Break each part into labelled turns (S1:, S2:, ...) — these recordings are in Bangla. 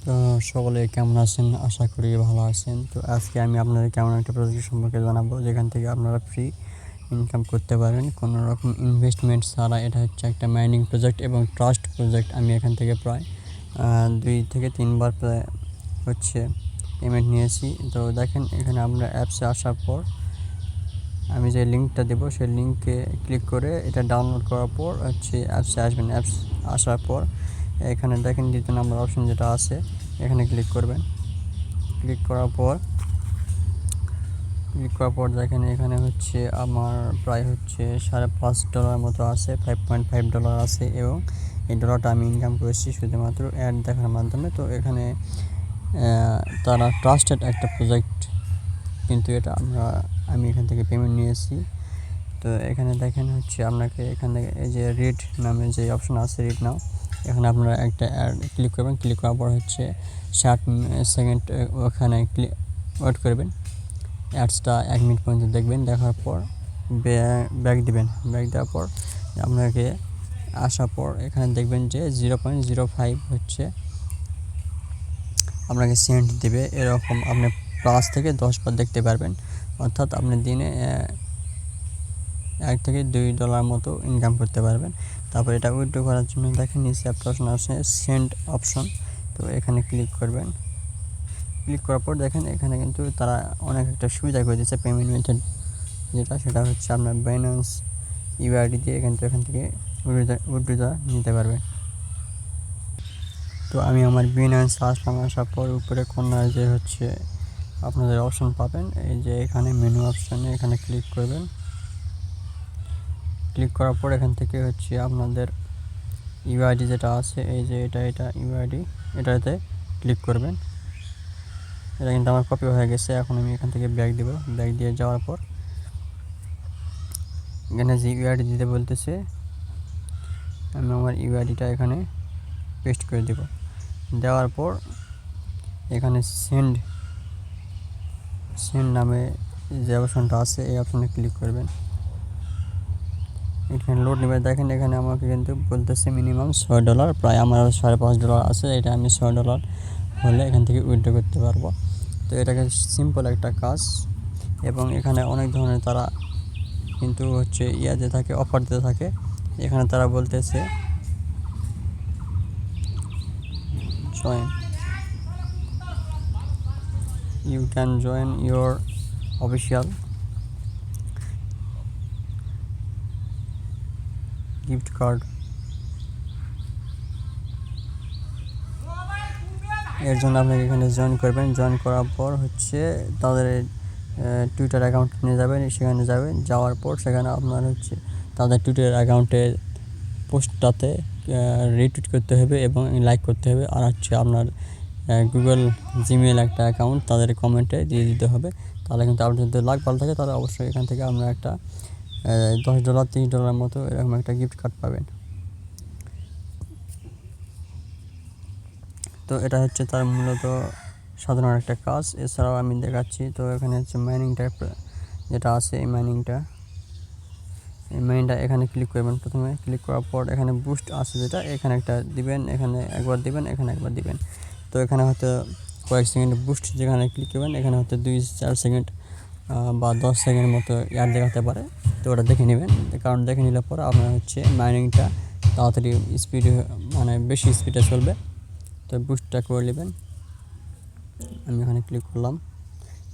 S1: তো সকলে কেমন আছেন? আশা করি ভালো আছেন। তো আজকে আমি আপনাদের কেমন একটা প্রজেক্ট সম্পর্কে জানাবো, যেখান থেকে আপনারা ফ্রি ইনকাম করতে পারেন কোনো রকম ইনভেস্টমেন্ট ছাড়া। এটা হচ্ছে একটা মাইনিং প্রজেক্ট এবং ট্রাস্ট প্রজেক্ট। আমি এখান থেকে প্রায় 2 থেকে 3 বার প্রায় হচ্ছে পেমেন্ট নিয়েছি। তো দেখেন, এখানে আমরা অ্যাপসে আসার পর আমি যে লিঙ্কটা দেবো সেই লিঙ্কে ক্লিক করে এটা ডাউনলোড করার পর হচ্ছে অ্যাপসে আসবেন। অ্যাপস আসার পর এখানে দেখেন 2 নম্বর অপশন যেটা আছে, এখানে ক্লিক করবেন। ক্লিক করার পর দেখেন এখানে হচ্ছে আমার প্রায় হচ্ছে $5.5 মতো আছে, $5.5 আছে এবং এই ডলারটা আমি ইনকাম করেছি শুধুমাত্র অ্যাড দেখার মাধ্যমে। তো এখানে তারা ট্রাস্টেড একটা প্রজেক্ট, কিন্তু এটা আমি এখান থেকে পেমেন্ট নিয়েছি। তো এখানে দেখেন হচ্ছে আপনাকে এখানে এই যে রিড নামে যে অপশন আছে, রিড নাও, এখানে আপনারা একটা অ্যাড ক্লিক করবেন। ক্লিক করার পর হচ্ছে 60 সেকেন্ড ওখানে ওয়েট করবেন। অ্যাডসটা 1 মিনিট পর্যন্ত দেখবেন। দেখার পর ব্যাক দিবেন। ব্যাক দেওয়ার পর আপনাকে আসার পর এখানে দেখবেন যে 0.05 হচ্ছে আপনাকে সেন্ট দেবে। এরকম আপনি 5 থেকে 10 বার দেখতে পারবেন, অর্থাৎ আপনি দিনে $1 থেকে $2 মতো ইনকাম করতে পারবেন। তারপর এটা উইথড্র করার জন্য দেখেন নিচে একটা অপশন আছে, সেন্ড অপশন। তো এখানে ক্লিক করবেন। ক্লিক করার পর দেখেন এখানে কিন্তু তারা অনেক একটা সুবিধা করে দিচ্ছে পেমেন্ট মেথড, সেটা হচ্ছে আপনার বাইন্যান্স ইউআইডি দিয়ে এখান থেকে উইথড্র নিতে পারবেন। তো আমি আমার বাইন্যান্স আসলাম। আসার পর উপরে কোনায় যে হচ্ছে আপনাদের অপশন পাবেন, এই যে এখানে মেনু অপশানে এখানে ক্লিক করবেন। ক্লিক করার পর এখান থেকে হচ্ছে আপনাদের ইউআইডি যেটা আছে, এই যে এটা ইউআইডি, এটাতে ক্লিক করবেন। এটা কিন্তু আমার কপি হয়ে গেছে। এখন আমি এখান থেকে ব্যাক দিব। ব্যাক দিয়ে যাওয়ার পর এখানে যে ইউআইডি দিতে বলতেছে, আমি আমার ইউআইডিটা এখানে পেস্ট করে দেব। দেওয়ার পর এখানে সেন্ড নামে যে অপশনটা আছে, এই অপশনে ক্লিক করবেন। এখানে লোড নেবে। দেখেন এখানে আমাকে কিন্তু বলতেছে মিনিমাম $6, প্রায় আমার $5.5 আছে। এটা আমি $6 হলে এখান থেকে উইথড্র করতে পারবো। তো এটাকে সিম্পল একটা কাজ, এবং এখানে অনেক ধরনের তারা কিন্তু হচ্ছে দিতে থাকে, অফার দিতে থাকে। এখানে তারা বলতেছে join, you can join your official gift card. এর জন্য আপনাকে এখানে জয়েন করবেন। জয়েন করার পর হচ্ছে তাদের টুইটার অ্যাকাউন্ট নিয়ে যাবেন। সেখানে যাওয়ার পর সেখানে আপনার হচ্ছে তাদের টুইটার অ্যাকাউন্টের পোস্টটাতে রিটুইট করতে হবে এবং লাইক করতে হবে। আর হচ্ছে আপনার গুগল জিমেল একটা অ্যাকাউন্ট তাদের কমেন্টে দিয়ে দিতে হবে। তাহলে কিন্তু আপনার যদি লাক ভালো থাকে, তাহলে অবশ্যই এখান থেকে আমরা একটা $10, $30 মতো এরকম একটা গিফট কার্ড পাবেন। তো এটা হচ্ছে তার মূলত সাধারণ একটা কাজ। এছাড়াও আমি দেখাচ্ছি। তো এখানে হচ্ছে মাইনিংটা যেটা আছে, এই মাইনিংটা এখানে ক্লিক করবেন। প্রথমে ক্লিক করার পর এখানে বুস্ট আছে যেটা, এখানে একটা দিবেন, এখানে একবার দিবেন, এখানে একবার দিবেন। তো এখানে হয়তো কয়েক সেকেন্ড বুস্ট যেখানে ক্লিক করবেন, এখানে হয়তো 2-4 সেকেন্ড বা 10 সেকেন্ড মতো অ্যাড দেখাতে পারে। তো ওটা দেখে নেবেন, কারণ দেখে নিলে পর আপনার হচ্ছে মাইনিংটা তাড়াতাড়ি মানে বেশি স্পিডে চলবে। তো বুস্টটা করে নেবেন। আমি এখানে ক্লিক করলাম।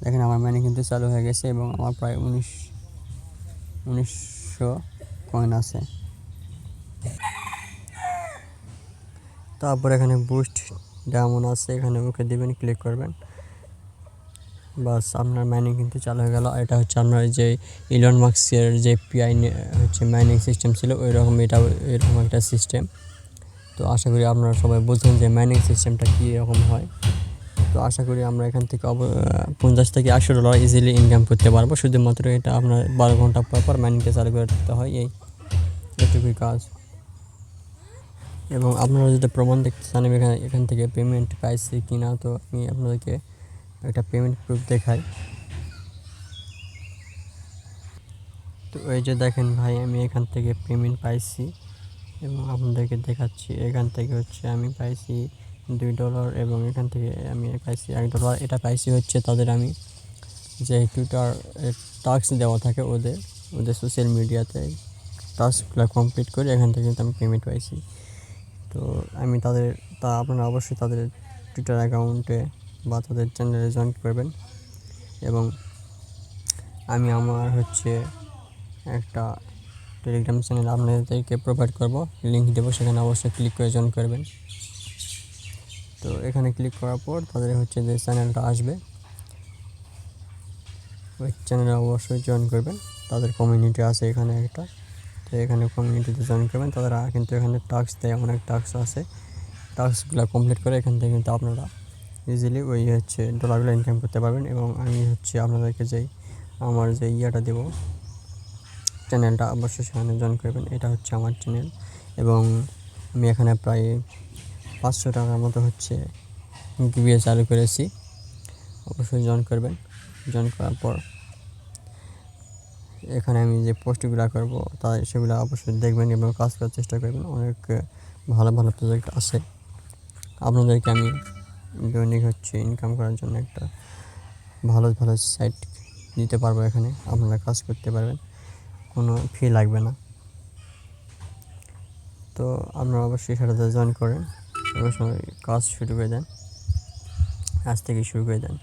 S1: দেখেন আমার মাইনিং কিন্তু চালু হয়ে গেছে এবং আমার প্রায় 1900 কয়েন আছে। তারপর এখানে বুস্ট ডায়মন্ড আছে, এখানে ওকে দিবেন, ক্লিক করবেন। বাস, আপনার মাইনিং কিন্তু চালু হয়ে গেল। এটা হচ্ছে আপনার যে ইলন মাস্কের যে পিআই হচ্ছে মাইনিং সিস্টেম ছিল, ওই রকম এরকম একটা সিস্টেম। তো আশা করি আপনারা সবাই বুঝছেন যে মাইনিং সিস্টেমটা কী রকম হয়। তো আশা করি আমরা এখান থেকে $50 থেকে $100 ইজিলি ইনকাম করতে পারবো। শুধুমাত্র এটা আপনার 12 ঘন্টা পর মাইনিংটা চালু করে রাখতে হয়, এইটুকুই কাজ। এবং আপনারা যদি প্রমাণ দেখতে চান আমি এখান থেকে পেমেন্ট পাইছি কি না, তো আমি আপনাদেরকে একটা পেমেন্ট প্রুফ দেখাই। তো এই যে দেখেন ভাই, আমি এখান থেকে পেমেন্ট পাইছি এবং আপনাদেরকে দেখাচ্ছি। এখান থেকে হচ্ছে আমি পাইছি $2 এবং এখান থেকে আমি পাইছি $1। এটা পাইছি হচ্ছে তাদের আমি যে টুইটার টাস্ক দেওয়া থাকে ওদের ওদের সোশ্যাল মিডিয়াতে টাস্কগুলো কমপ্লিট করে এখান থেকে কিন্তু আমি পেমেন্ট পাইছি। তো আমি আপনারা অবশ্যই তাদের টুইটার অ্যাকাউন্টে বা তাদের চ্যানেলে জয়েন করবেন এবং আমি আমার হচ্ছে একটা টেলিগ্রাম চ্যানেল আপনাদেরকে প্রোভাইড করব, লিঙ্ক দেবো, সেখানে অবশ্যই ক্লিক করে জয়েন করবেন। তো এখানে ক্লিক করার পর তাদের হচ্ছে যে চ্যানেলটা আসবে ওই চ্যানেলে অবশ্যই জয়েন করবেন। তাদের কমিউনিটি আছে এখানে একটা, তো এখানে কমিউনিটিতে জয়েন করবেন। তারা কিন্তু এখানে টাস্ক দেয়, অনেক টাস্ক আছে, টাস্কগুলো কমপ্লিট করে এখান থেকে কিন্তু আপনারা ইজিলি ওই হচ্ছে ডলারগুলো ইনকাম করতে পারবেন। এবং আমি হচ্ছে আপনাদেরকে আমার যে ইয়াটা দেবো চ্যানেলটা অবশ্যই সেখানে জয়েন করবেন। এটা হচ্ছে আমার চ্যানেল এবং আমি এখানে প্রায় 500 টাকার মতো হচ্ছে গিভিয়ে চালু করেছি। অবশ্যই জয়েন করবেন। জয়েন করার পর এখানে আমি যে পোস্টগুলো করবো সেগুলো অবশ্যই দেখবেন এবং কাজ করার চেষ্টা করবেন। অনেক ভালো ভালো প্রজেক্ট আছে। আপনাদেরকে আমি দৈনিক হচ্ছে ইনকাম করার জন্য একটা ভালো ভালো সাইট দিতে পারবো। এখানে আপনারা কাজ করতে পারবেন, কোনো ফি লাগবে না। তো আপনারা অবশ্যই সেটাতে জয়েন করেন এবং কাজ শুরু করে দেন, আজ থেকে শুরু করে দেন।